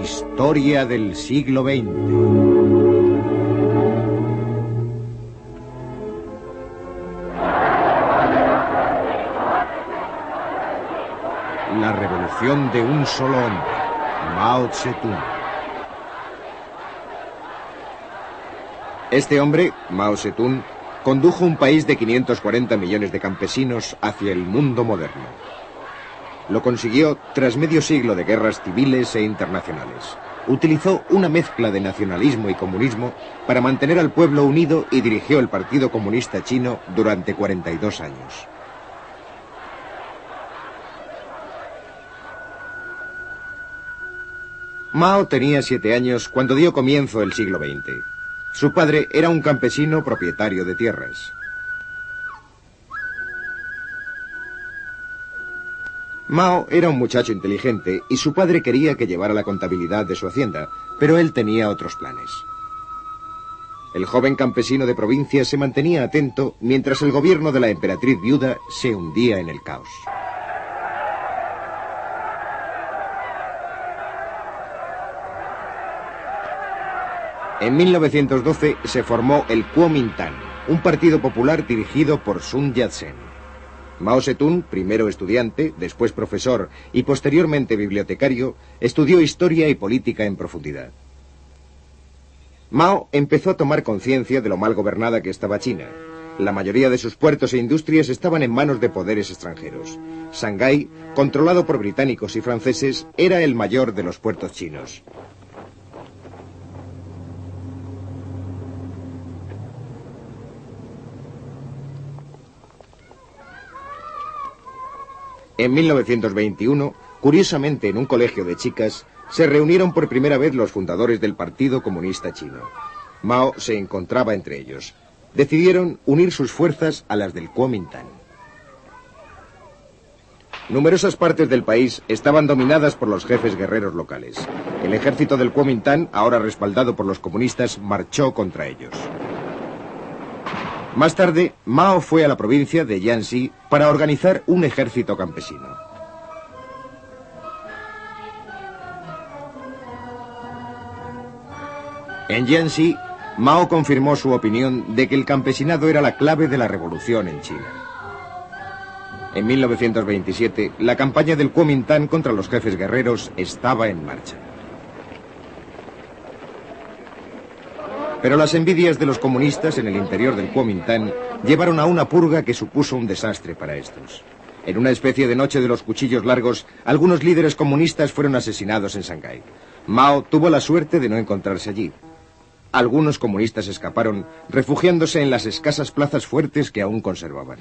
Historia del siglo XX. La revolución de un solo hombre, Mao Zedong. Este hombre, Mao Zedong, condujo un país de 540 millones de campesinos hacia el mundo moderno. Lo consiguió tras medio siglo de guerras civiles e internacionales. Utilizó una mezcla de nacionalismo y comunismo para mantener al pueblo unido y dirigió el Partido Comunista Chino durante 42 años. Mao tenía 7 años cuando dio comienzo el siglo XX. Su padre era un campesino propietario de tierras. Mao era un muchacho inteligente y su padre quería que llevara la contabilidad de su hacienda, pero él tenía otros planes. El joven campesino de provincia se mantenía atento mientras el gobierno de la emperatriz viuda se hundía en el caos. En 1912 se formó el Kuomintang, un partido popular dirigido por Sun Yat-sen. Mao Zedong, primero estudiante, después profesor y posteriormente bibliotecario, estudió historia y política en profundidad. Mao empezó a tomar conciencia de lo mal gobernada que estaba China. La mayoría de sus puertos e industrias estaban en manos de poderes extranjeros. Shanghái, controlado por británicos y franceses, era el mayor de los puertos chinos. En 1921, curiosamente en un colegio de chicas, se reunieron por primera vez los fundadores del Partido Comunista Chino. Mao se encontraba entre ellos. Decidieron unir sus fuerzas a las del Kuomintang. Numerosas partes del país estaban dominadas por los jefes guerreros locales. El ejército del Kuomintang, ahora respaldado por los comunistas, marchó contra ellos. Más tarde, Mao fue a la provincia de Jiangxi para organizar un ejército campesino. En Jiangxi, Mao confirmó su opinión de que el campesinado era la clave de la revolución en China. En 1927, la campaña del Kuomintang contra los jefes guerreros estaba en marcha. Pero las envidias de los comunistas en el interior del Kuomintang llevaron a una purga que supuso un desastre para estos. En una especie de noche de los cuchillos largos, algunos líderes comunistas fueron asesinados en Shanghái. Mao tuvo la suerte de no encontrarse allí. Algunos comunistas escaparon, refugiándose en las escasas plazas fuertes que aún conservaban.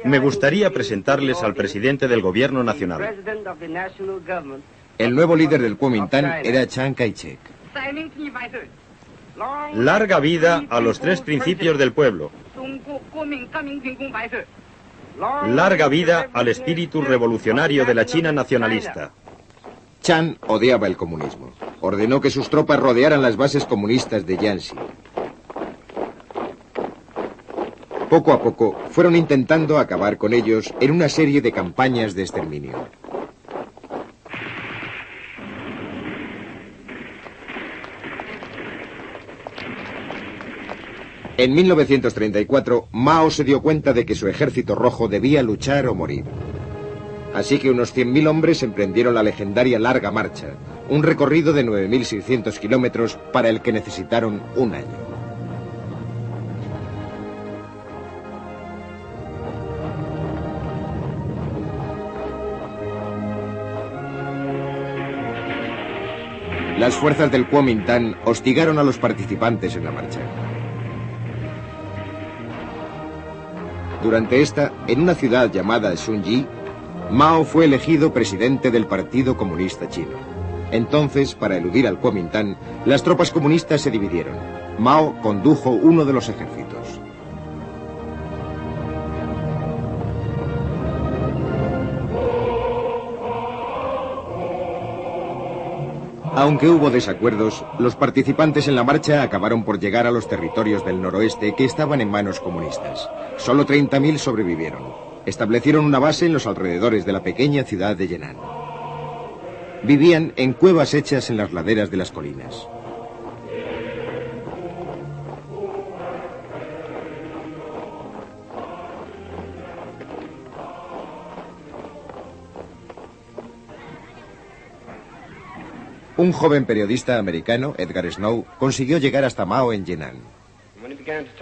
Me gustaría presentarles al presidente del gobierno nacional. El nuevo líder del Kuomintang era Chiang Kai-shek. Larga vida a los 3 principios del pueblo. Larga vida al espíritu revolucionario de la China nacionalista. Chiang odiaba el comunismo. Ordenó que sus tropas rodearan las bases comunistas de Jiangxi. Poco a poco fueron intentando acabar con ellos en una serie de campañas de exterminio. En 1934, Mao se dio cuenta de que su ejército rojo debía luchar o morir. Así que unos 100.000 hombres emprendieron la legendaria Larga Marcha, un recorrido de 9.600 kilómetros para el que necesitaron un año. Las fuerzas del Kuomintang hostigaron a los participantes en la marcha. Durante esta, en una ciudad llamada Shunji, Mao fue elegido presidente del Partido Comunista Chino. Entonces, para eludir al Kuomintang, las tropas comunistas se dividieron. Mao condujo uno de los ejércitos. Aunque hubo desacuerdos, los participantes en la marcha acabaron por llegar a los territorios del noroeste que estaban en manos comunistas. Solo 30.000 sobrevivieron. Establecieron una base en los alrededores de la pequeña ciudad de Yenan. Vivían en cuevas hechas en las laderas de las colinas. Un joven periodista americano, Edgar Snow, consiguió llegar hasta Mao en Yenan.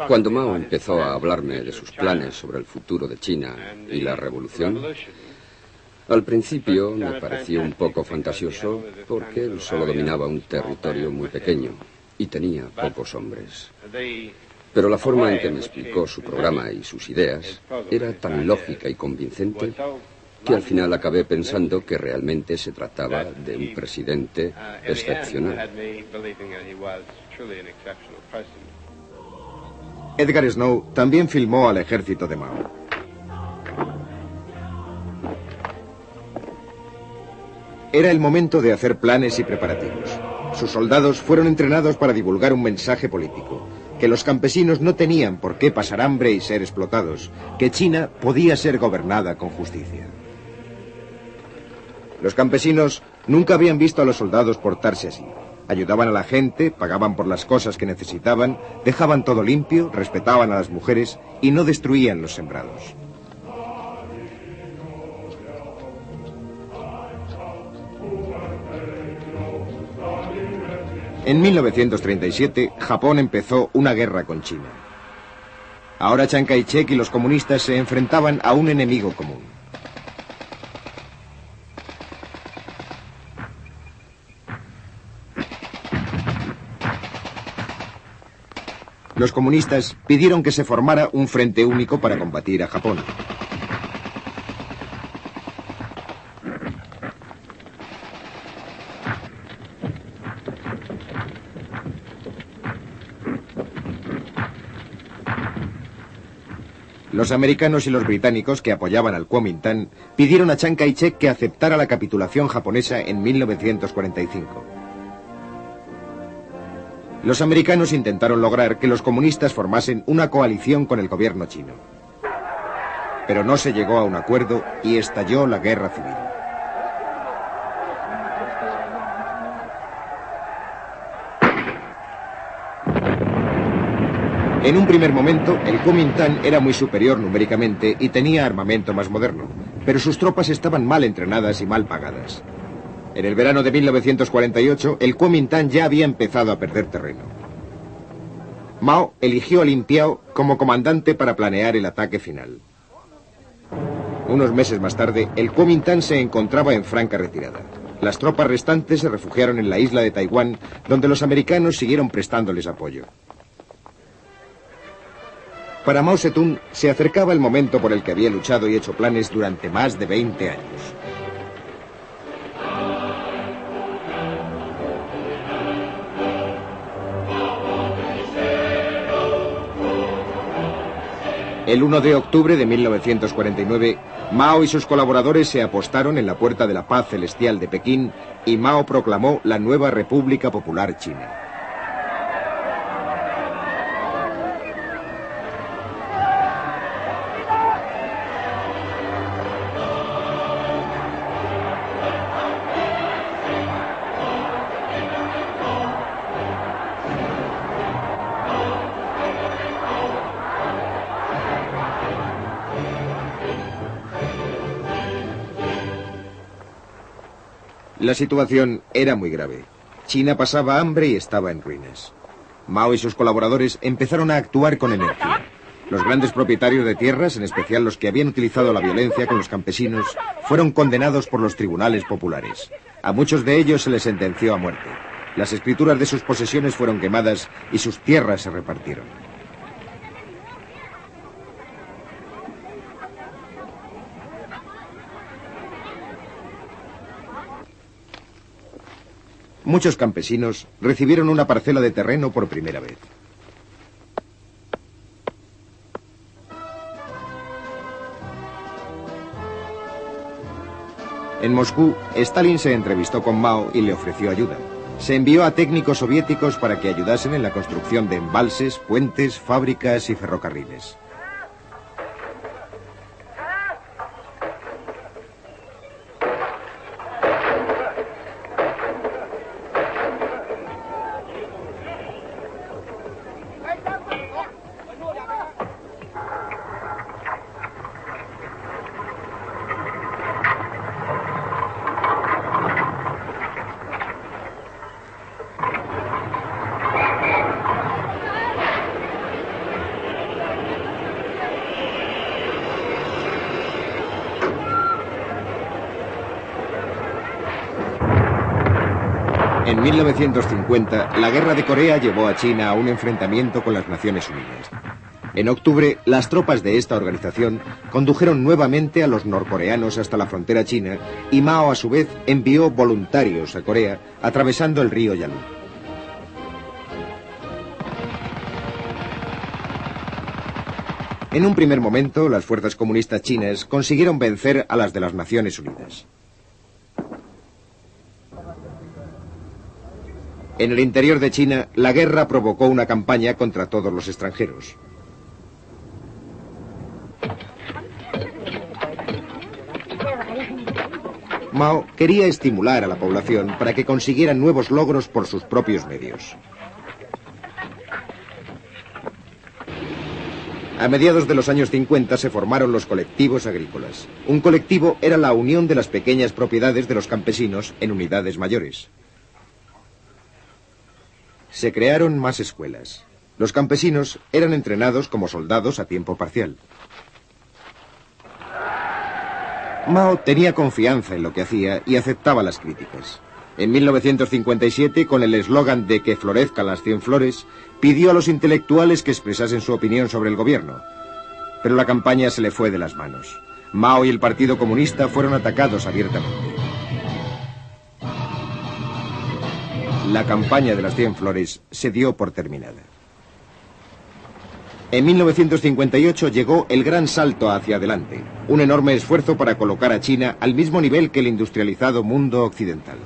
Cuando Mao empezó a hablarme de sus planes sobre el futuro de China y la revolución, al principio me pareció un poco fantasioso porque él solo dominaba un territorio muy pequeño y tenía pocos hombres. Pero la forma en que me explicó su programa y sus ideas era tan lógica y convincente que al final acabé pensando que realmente se trataba de un presidente excepcional. Edgar Snow también filmó al ejército de Mao. Era el momento de hacer planes y preparativos. Sus soldados fueron entrenados para divulgar un mensaje político, que los campesinos no tenían por qué pasar hambre y ser explotados, que China podía ser gobernada con justicia. Los campesinos nunca habían visto a los soldados portarse así. Ayudaban a la gente, pagaban por las cosas que necesitaban, dejaban todo limpio, respetaban a las mujeres y no destruían los sembrados. En 1937, Japón empezó una guerra con China. Ahora Chiang Kai-shek y los comunistas se enfrentaban a un enemigo común. Los comunistas pidieron que se formara un frente único para combatir a Japón. Los americanos y los británicos que apoyaban al Kuomintang pidieron a Chiang Kai-shek que aceptara la capitulación japonesa en 1945. Los americanos intentaron lograr que los comunistas formasen una coalición con el gobierno chino. Pero no se llegó a un acuerdo y estalló la guerra civil. En un primer momento, el Kuomintang era muy superior numéricamente y tenía armamento más moderno, pero sus tropas estaban mal entrenadas y mal pagadas. En el verano de 1948, el Kuomintang ya había empezado a perder terreno. Mao eligió a Lin Piao como comandante para planear el ataque final. Unos meses más tarde, el Kuomintang se encontraba en franca retirada. Las tropas restantes se refugiaron en la isla de Taiwán, donde los americanos siguieron prestándoles apoyo. Para Mao Zedong se acercaba el momento por el que había luchado y hecho planes durante más de 20 años. El 1 de octubre de 1949, Mao y sus colaboradores se apostaron en la Puerta de la Paz Celestial de Pekín y Mao proclamó la nueva República Popular China. La situación era muy grave. China pasaba hambre y estaba en ruinas. Mao y sus colaboradores empezaron a actuar con energía. Los grandes propietarios de tierras, en especial los que habían utilizado la violencia con los campesinos, fueron condenados por los tribunales populares. A muchos de ellos se les sentenció a muerte. Las escrituras de sus posesiones fueron quemadas y sus tierras se repartieron. Muchos campesinos recibieron una parcela de terreno por primera vez. En Moscú, Stalin se entrevistó con Mao y le ofreció ayuda. Se envió a técnicos soviéticos para que ayudasen en la construcción de embalses, puentes, fábricas y ferrocarriles. En 1950, la Guerra de Corea llevó a China a un enfrentamiento con las Naciones Unidas. En octubre, las tropas de esta organización condujeron nuevamente a los norcoreanos hasta la frontera china y Mao, a su vez, envió voluntarios a Corea atravesando el río Yalu. En un primer momento, las fuerzas comunistas chinas consiguieron vencer a las de las Naciones Unidas. En el interior de China, la guerra provocó una campaña contra todos los extranjeros. Mao quería estimular a la población para que consiguieran nuevos logros por sus propios medios. A mediados de los años 50 se formaron los colectivos agrícolas. Un colectivo era la unión de las pequeñas propiedades de los campesinos en unidades mayores. Se crearon más escuelas. Los campesinos eran entrenados como soldados a tiempo parcial. Mao tenía confianza en lo que hacía y aceptaba las críticas. En 1957, con el eslogan de que florezcan las 100 flores, pidió a los intelectuales que expresasen su opinión sobre el gobierno. Pero la campaña se le fue de las manos. Mao y el Partido Comunista fueron atacados abiertamente. La campaña de las 100 flores se dio por terminada. En 1958 llegó el gran salto hacia adelante, un enorme esfuerzo para colocar a China al mismo nivel que el industrializado mundo occidental.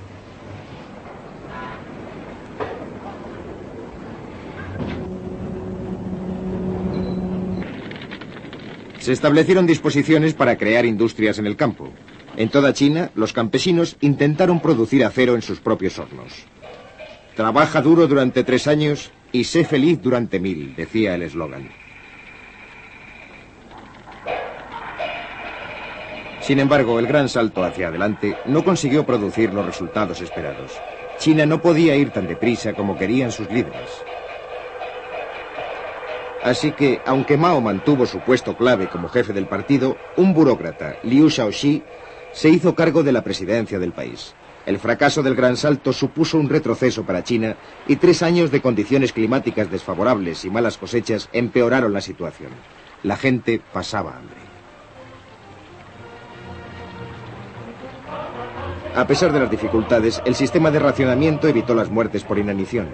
Se establecieron disposiciones para crear industrias en el campo. En toda China, los campesinos intentaron producir acero en sus propios hornos. Trabaja duro durante 3 años y sé feliz durante 1000, decía el eslogan. Sin embargo, el gran salto hacia adelante no consiguió producir los resultados esperados. China no podía ir tan deprisa como querían sus líderes. Así que, aunque Mao mantuvo su puesto clave como jefe del partido, un burócrata, Liu Shaoxi, se hizo cargo de la presidencia del país. El fracaso del gran salto supuso un retroceso para China y 3 años de condiciones climáticas desfavorables y malas cosechas empeoraron la situación. La gente pasaba hambre. A pesar de las dificultades, el sistema de racionamiento evitó las muertes por inanición.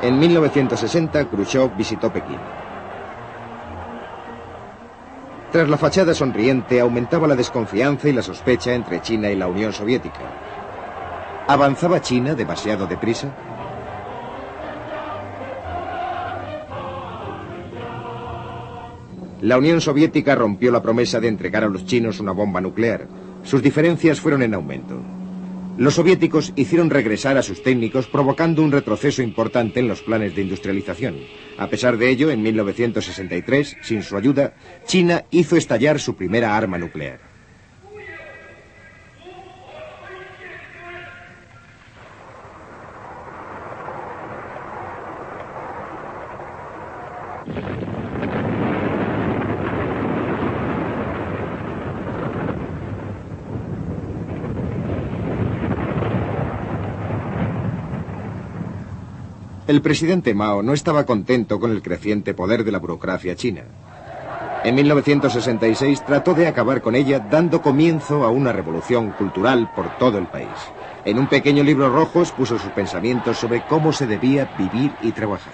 En 1960, Khrushchev visitó Pekín. Tras la fachada sonriente, aumentaba la desconfianza y la sospecha entre China y la Unión Soviética. ¿Avanzaba China demasiado deprisa? La Unión Soviética rompió la promesa de entregar a los chinos una bomba nuclear. Sus diferencias fueron en aumento. Los soviéticos hicieron regresar a sus técnicos, provocando un retroceso importante en los planes de industrialización. A pesar de ello, en 1963, sin su ayuda, China hizo estallar su primera arma nuclear. El presidente Mao no estaba contento con el creciente poder de la burocracia china. En 1966 trató de acabar con ella, dando comienzo a una revolución cultural por todo el país. En un pequeño libro rojo expuso sus pensamientos sobre cómo se debía vivir y trabajar.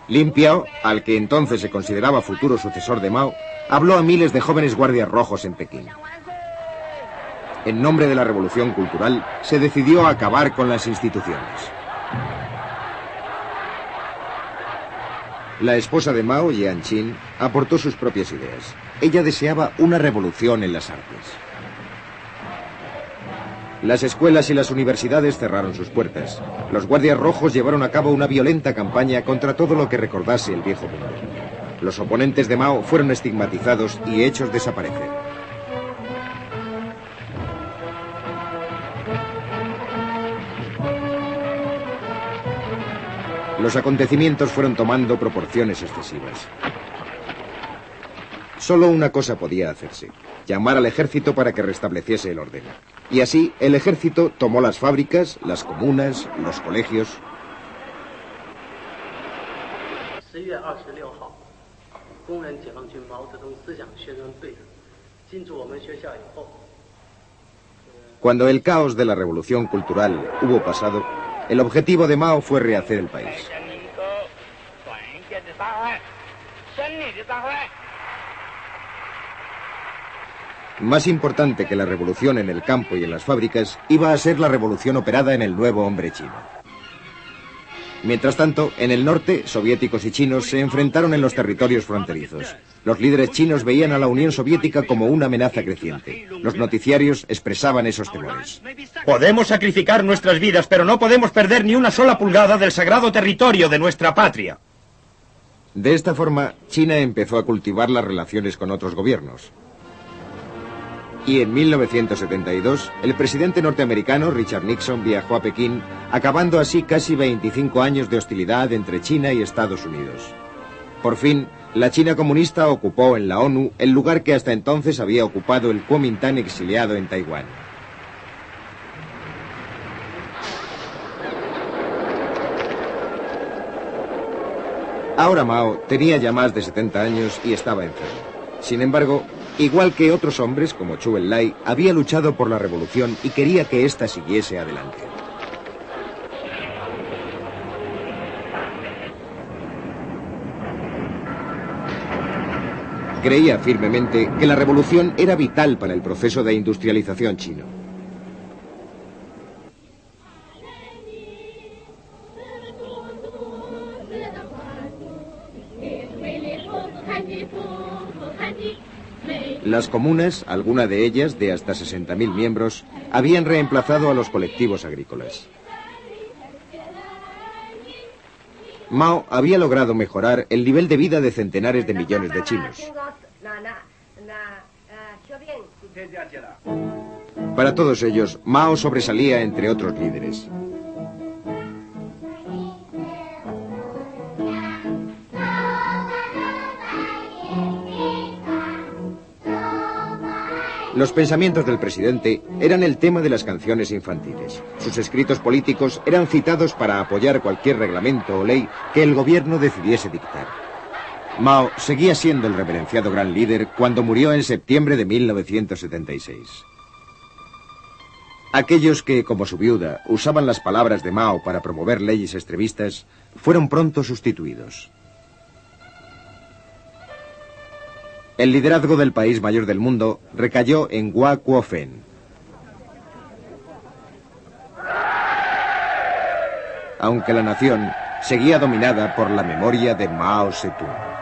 Lin Piao, al que entonces se consideraba futuro sucesor de Mao, habló a miles de jóvenes guardias rojos en Pekín. En nombre de la revolución cultural, se decidió acabar con las instituciones. La esposa de Mao, Jiang Qin, aportó sus propias ideas. Ella deseaba una revolución en las artes. Las escuelas y las universidades cerraron sus puertas. Los guardias rojos llevaron a cabo una violenta campaña contra todo lo que recordase el viejo mundo. Los oponentes de Mao fueron estigmatizados y hechos desaparecer. los acontecimientos fueron tomando proporciones excesivas. Solo una cosa podía hacerse: llamar al ejército para que restableciese el orden. Y así, el ejército tomó las fábricas, las comunas, los colegios. Cuando el caos de la revolución cultural hubo pasado, el objetivo de Mao fue rehacer el país. Más importante que la revolución en el campo y en las fábricas, iba a ser la revolución operada en el nuevo hombre chino. Mientras tanto, en el norte, soviéticos y chinos se enfrentaron en los territorios fronterizos. Los líderes chinos veían a la Unión Soviética como una amenaza creciente. Los noticiarios expresaban esos temores. Podemos sacrificar nuestras vidas, pero no podemos perder ni una sola pulgada del sagrado territorio de nuestra patria. De esta forma, China empezó a cultivar las relaciones con otros gobiernos. Y en 1972, el presidente norteamericano Richard Nixon viajó a Pekín, acabando así casi 25 años de hostilidad entre China y Estados Unidos. Por fin, la China comunista ocupó en la ONU el lugar que hasta entonces había ocupado el Kuomintang exiliado en Taiwán. Ahora Mao tenía ya más de 70 años y estaba enfermo. Sin embargo, igual que otros hombres como Zhou Enlai, había luchado por la revolución y quería que ésta siguiese adelante. Creía firmemente que la revolución era vital para el proceso de industrialización chino. Las comunas, alguna de ellas de hasta 60.000 miembros, habían reemplazado a los colectivos agrícolas. Mao había logrado mejorar el nivel de vida de centenares de millones de chinos. Para todos ellos, Mao sobresalía entre otros líderes. Los pensamientos del presidente eran el tema de las canciones infantiles. Sus escritos políticos eran citados para apoyar cualquier reglamento o ley que el gobierno decidiese dictar. Mao seguía siendo el reverenciado gran líder cuando murió en septiembre de 1976. Aquellos que, como su viuda, usaban las palabras de Mao para promover leyes extremistas, fueron pronto sustituidos. El liderazgo del país mayor del mundo recayó en Hua Kuo-fen. Aunque la nación seguía dominada por la memoria de Mao Zedong.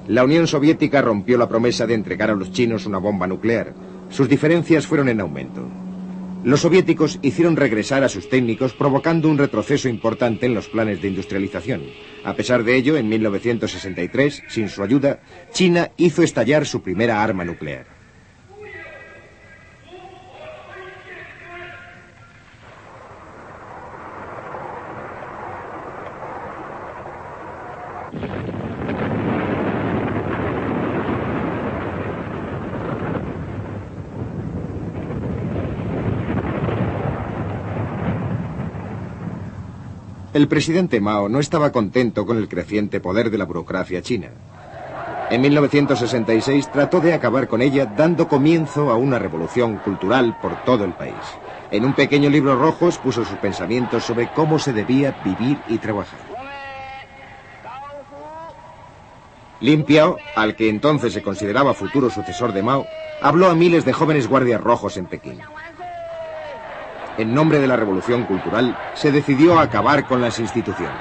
La Unión Soviética rompió la promesa de entregar a los chinos una bomba nuclear. Sus diferencias fueron en aumento. Los soviéticos hicieron regresar a sus técnicos, provocando un retroceso importante en los planes de industrialización. A pesar de ello, en 1963, sin su ayuda, China hizo estallar su primera arma nuclear. El presidente Mao no estaba contento con el creciente poder de la burocracia china. En 1966 trató de acabar con ella dando comienzo a una revolución cultural por todo el país. En un pequeño libro rojo expuso sus pensamientos sobre cómo se debía vivir y trabajar. Lin Piao, al que entonces se consideraba futuro sucesor de Mao, habló a miles de jóvenes guardias rojos en Pekín. En nombre de la revolución cultural, se decidió acabar con las instituciones.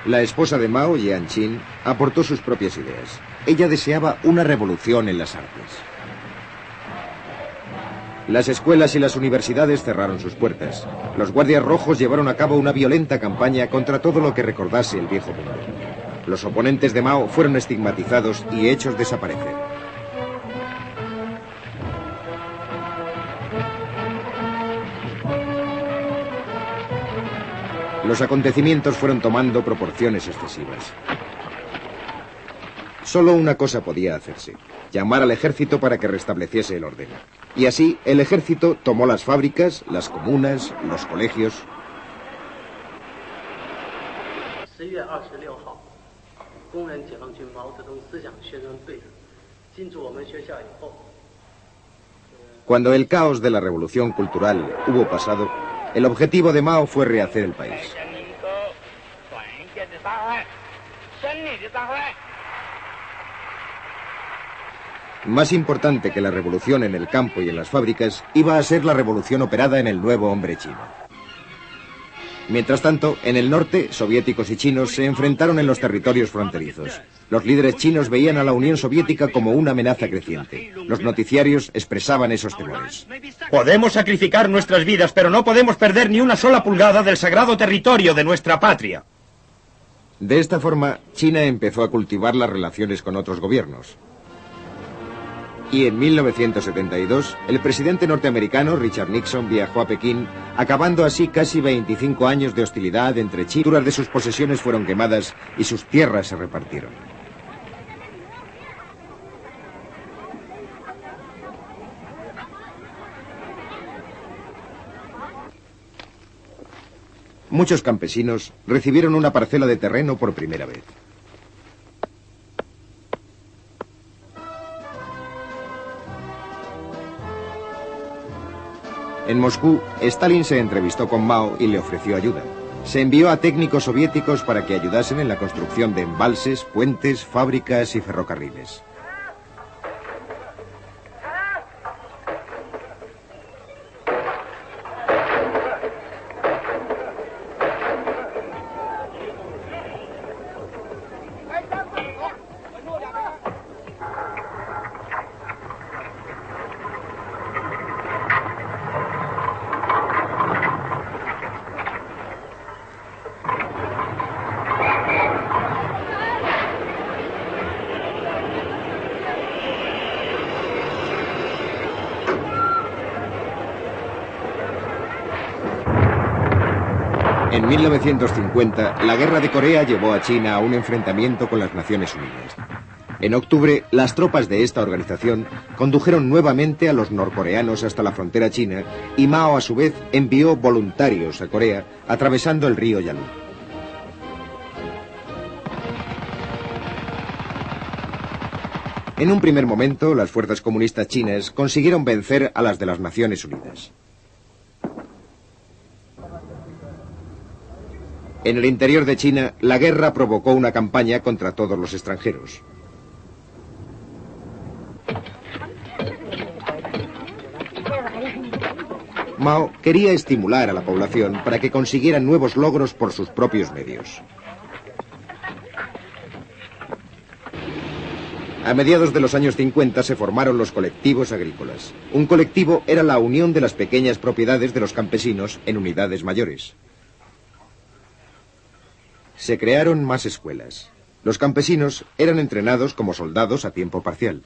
La esposa de Mao, Jiang Qin, aportó sus propias ideas. Ella deseaba una revolución en las artes. Las escuelas y las universidades cerraron sus puertas. Los guardias rojos llevaron a cabo una violenta campaña contra todo lo que recordase el viejo mundo. Los oponentes de Mao fueron estigmatizados y hechos desaparecer. Los acontecimientos fueron tomando proporciones excesivas. Solo una cosa podía hacerse: llamar al ejército para que restableciese el orden. Y así, el ejército tomó las fábricas, las comunas, los colegios. Cuando el caos de la revolución cultural hubo pasado, el objetivo de Mao fue rehacer el país. Más importante que la revolución en el campo y en las fábricas, iba a ser la revolución operada en el nuevo hombre chino. Mientras tanto, en el norte, soviéticos y chinos se enfrentaron en los territorios fronterizos. Los líderes chinos veían a la Unión Soviética como una amenaza creciente. Los noticiarios expresaban esos temores. Podemos sacrificar nuestras vidas, pero no podemos perder ni una sola pulgada del sagrado territorio de nuestra patria. De esta forma, China empezó a cultivar las relaciones con otros gobiernos. Y en 1972, el presidente norteamericano Richard Nixon viajó a Pekín, acabando así casi 25 años de hostilidad entre China. Muchas de sus posesiones fueron quemadas y sus tierras se repartieron. Muchos campesinos recibieron una parcela de terreno por primera vez. En Moscú, Stalin se entrevistó con Mao y le ofreció ayuda. Se envió a técnicos soviéticos para que ayudasen en la construcción de embalses, puentes, fábricas y ferrocarriles. En 1950, la Guerra de Corea llevó a China a un enfrentamiento con las Naciones Unidas. En octubre, las tropas de esta organización condujeron nuevamente a los norcoreanos hasta la frontera china y Mao, a su vez, envió voluntarios a Corea atravesando el río Yalu. En un primer momento, las fuerzas comunistas chinas consiguieron vencer a las de las Naciones Unidas. En el interior de China, la guerra provocó una campaña contra todos los extranjeros. Mao quería estimular a la población para que consiguieran nuevos logros por sus propios medios. A mediados de los años 50 se formaron los colectivos agrícolas. Un colectivo era la unión de las pequeñas propiedades de los campesinos en unidades mayores. Se crearon más escuelas. Los campesinos eran entrenados como soldados a tiempo parcial.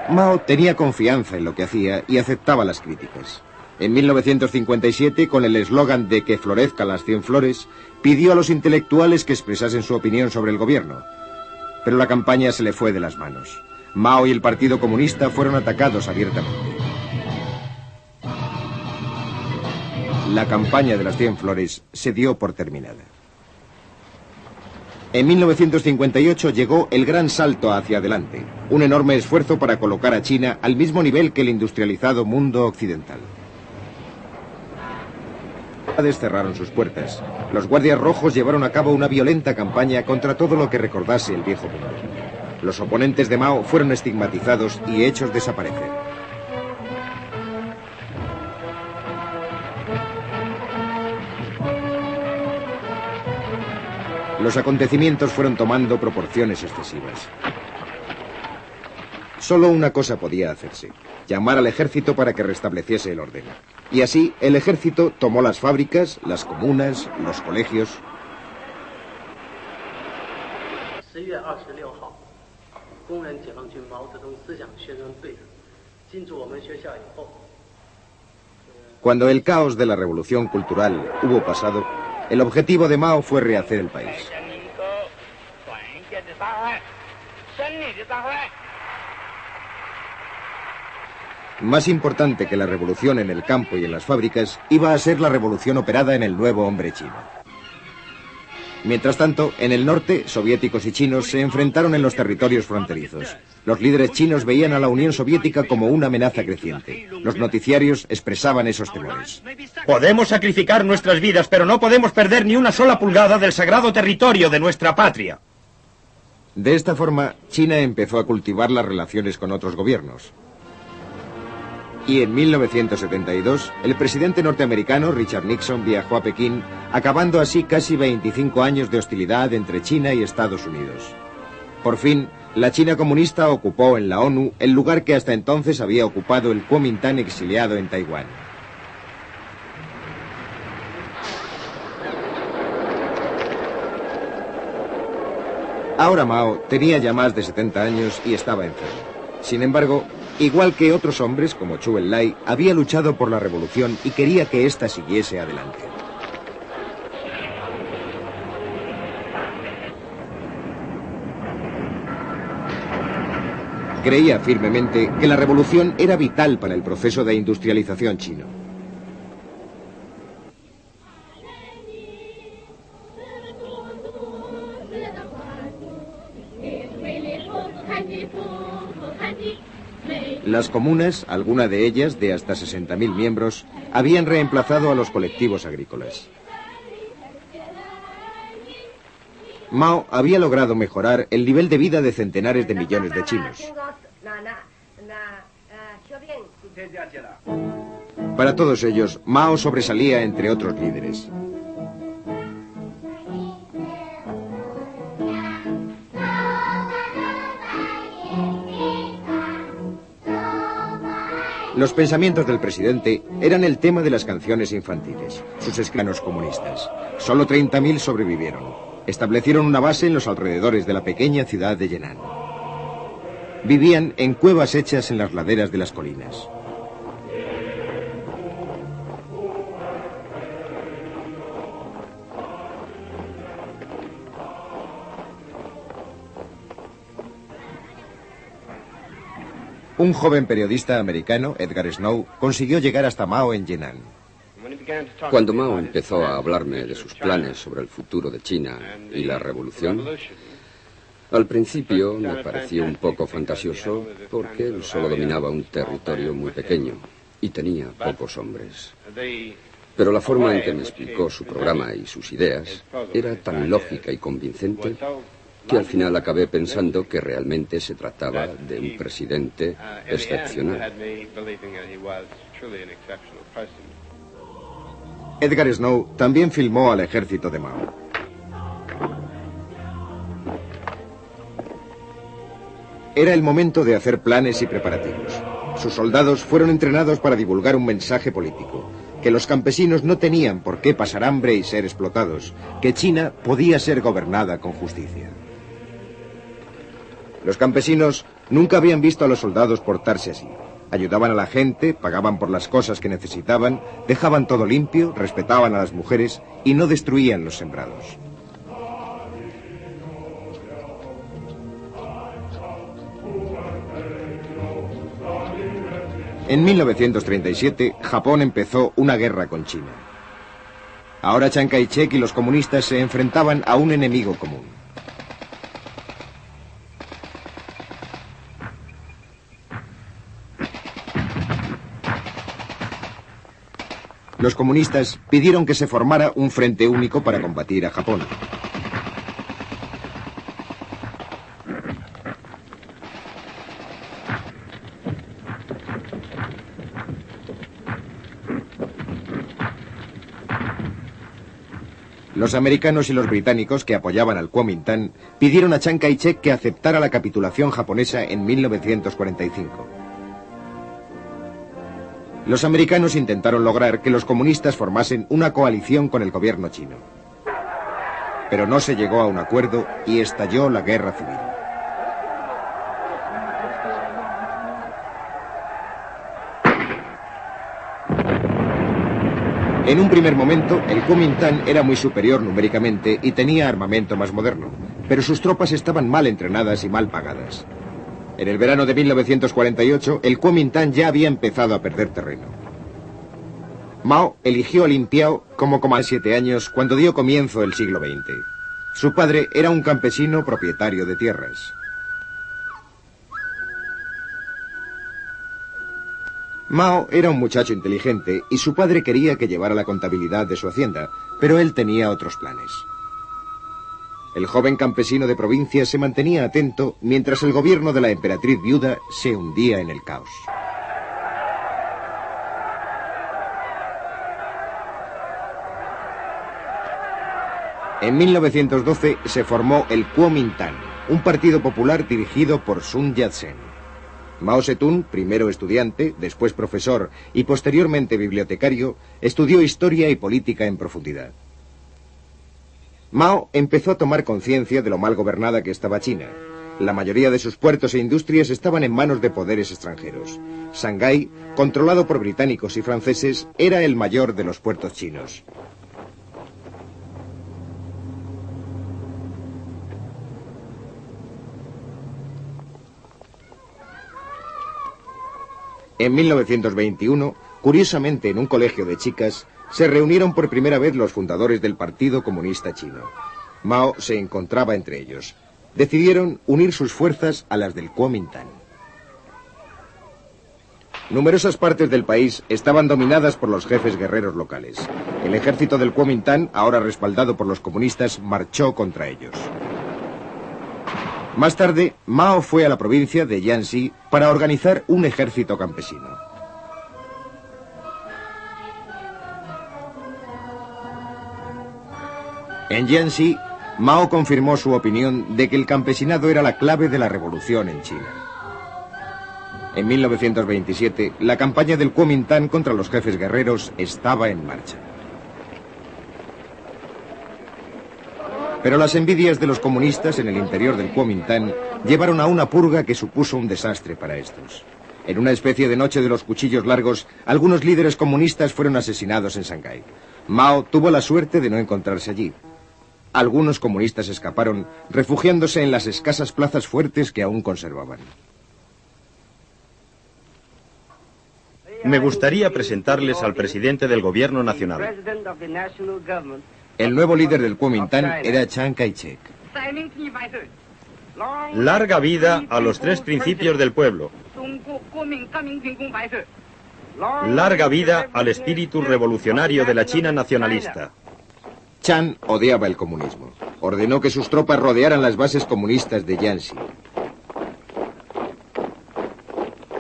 Mao tenía confianza en lo que hacía y aceptaba las críticas. En 1957, con el eslogan de que florezcan las 100 flores, pidió a los intelectuales que expresasen su opinión sobre el gobierno. Pero la campaña se le fue de las manos. Mao y el Partido Comunista fueron atacados abiertamente. la campaña de las 100 flores se dio por terminada. En 1958 llegó el gran salto hacia adelante, un enorme esfuerzo para colocar a China al mismo nivel que el industrializado mundo occidental. Las ciudades cerraron sus puertas. Los guardias rojos llevaron a cabo una violenta campaña contra todo lo que recordase el viejo mundo. Los oponentes de Mao fueron estigmatizados y hechos desaparecer. Los acontecimientos fueron tomando proporciones excesivas. Solo una cosa podía hacerse: llamar al ejército para que restableciese el orden. Y así, el ejército tomó las fábricas, las comunas, los colegios. Cuando el caos de la revolución cultural hubo pasado, el objetivo de Mao fue rehacer el país. Más importante que la revolución en el campo y en las fábricas, iba a ser la revolución operada en el nuevo hombre chino. Mientras tanto, en el norte, soviéticos y chinos se enfrentaron en los territorios fronterizos. Los líderes chinos veían a la Unión Soviética como una amenaza creciente. Los noticiarios expresaban esos temores. Podemos sacrificar nuestras vidas, pero no podemos perder ni una sola pulgada del sagrado territorio de nuestra patria. De esta forma, China empezó a cultivar las relaciones con otros gobiernos. Y en 1972, el presidente norteamericano Richard Nixon viajó a Pekín, acabando así casi 25 años de hostilidad entre China y Estados Unidos. Por fin, la China comunista ocupó en la ONU el lugar que hasta entonces había ocupado el Kuomintang exiliado en Taiwán. Ahora Mao tenía ya más de 70 años y estaba enfermo. Sin embargo, igual que otros hombres como Zhou Enlai, había luchado por la revolución y quería que ésta siguiese adelante. Creía firmemente que la revolución era vital para el proceso de industrialización chino. Las comunas, alguna de ellas de hasta 60.000 miembros, habían reemplazado a los colectivos agrícolas. Mao había logrado mejorar el nivel de vida de centenares de millones de chinos. Para todos ellos, Mao sobresalía entre otros líderes. Los pensamientos del presidente eran el tema de las canciones infantiles, sus esclavos comunistas. Solo 30.000 sobrevivieron. Establecieron una base en los alrededores de la pequeña ciudad de Yenan. Vivían en cuevas hechas en las laderas de las colinas. Un joven periodista americano, Edgar Snow, consiguió llegar hasta Mao en Yenan. Cuando Mao empezó a hablarme de sus planes sobre el futuro de China y la revolución, al principio me pareció un poco fantasioso porque él solo dominaba un territorio muy pequeño y tenía pocos hombres. Pero la forma en que me explicó su programa y sus ideas era tan lógica y convincente que al final acabé pensando que realmente se trataba de un presidente excepcional. Edgar Snow también filmó al ejército de Mao. Era el momento de hacer planes y preparativos. Sus soldados fueron entrenados para divulgar un mensaje político: que los campesinos no tenían por qué pasar hambre y ser explotados, que China podía ser gobernada con justicia. Los campesinos nunca habían visto a los soldados portarse así. Ayudaban a la gente, pagaban por las cosas que necesitaban, dejaban todo limpio, respetaban a las mujeres y no destruían los sembrados. En 1937, Japón empezó una guerra con China. Ahora Chiang Kai-shek y los comunistas se enfrentaban a un enemigo común. Los comunistas pidieron que se formara un frente único para combatir a Japón. Los americanos y los británicos que apoyaban al Kuomintang pidieron a Chiang Kai-shek que aceptara la capitulación japonesa en 1945. Los americanos intentaron lograr que los comunistas formasen una coalición con el gobierno chino. Pero no se llegó a un acuerdo y estalló la guerra civil. En un primer momento, el Kuomintang era muy superior numéricamente y tenía armamento más moderno, pero sus tropas estaban mal entrenadas y mal pagadas. En el verano de 1948, el Kuomintang ya había empezado a perder terreno. Mao eligió a Lin Piao como comandante de 7 años cuando dio comienzo el siglo XX. Su padre era un campesino propietario de tierras. Mao era un muchacho inteligente y su padre quería que llevara la contabilidad de su hacienda, pero él tenía otros planes. El joven campesino de provincia se mantenía atento mientras el gobierno de la emperatriz viuda se hundía en el caos. En 1912 se formó el Kuomintang, un partido popular dirigido por Sun Yat-sen. Mao Zedong, primero estudiante, después profesor y posteriormente bibliotecario, estudió historia y política en profundidad. Mao empezó a tomar conciencia de lo mal gobernada que estaba China. La mayoría de sus puertos e industrias estaban en manos de poderes extranjeros. Shanghái, controlado por británicos y franceses, era el mayor de los puertos chinos. En 1921, curiosamente en un colegio de chicas, se reunieron por primera vez los fundadores del Partido Comunista Chino. Mao se encontraba entre ellos. Decidieron unir sus fuerzas a las del Kuomintang. Numerosas partes del país estaban dominadas por los jefes guerreros locales. El ejército del Kuomintang, ahora respaldado por los comunistas, marchó contra ellos. Más tarde, Mao fue a la provincia de Jiangxi para organizar un ejército campesino. En Jiangxi, Mao confirmó su opinión de que el campesinado era la clave de la revolución en China. En 1927, la campaña del Kuomintang contra los jefes guerreros estaba en marcha. Pero las envidias de los comunistas en el interior del Kuomintang llevaron a una purga que supuso un desastre para estos. En una especie de noche de los cuchillos largos, algunos líderes comunistas fueron asesinados en Shanghái. Mao tuvo la suerte de no encontrarse allí. Algunos comunistas escaparon, refugiándose en las escasas plazas fuertes que aún conservaban. Me gustaría presentarles al presidente del gobierno nacional. El nuevo líder del Kuomintang era Chiang Kai-shek. Larga vida a los 3 principios del pueblo. Larga vida al espíritu revolucionario de la China nacionalista. Chiang odiaba el comunismo. Ordenó que sus tropas rodearan las bases comunistas de Jiangxi.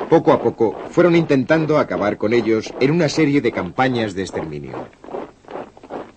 Poco a poco fueron intentando acabar con ellos en una serie de campañas de exterminio.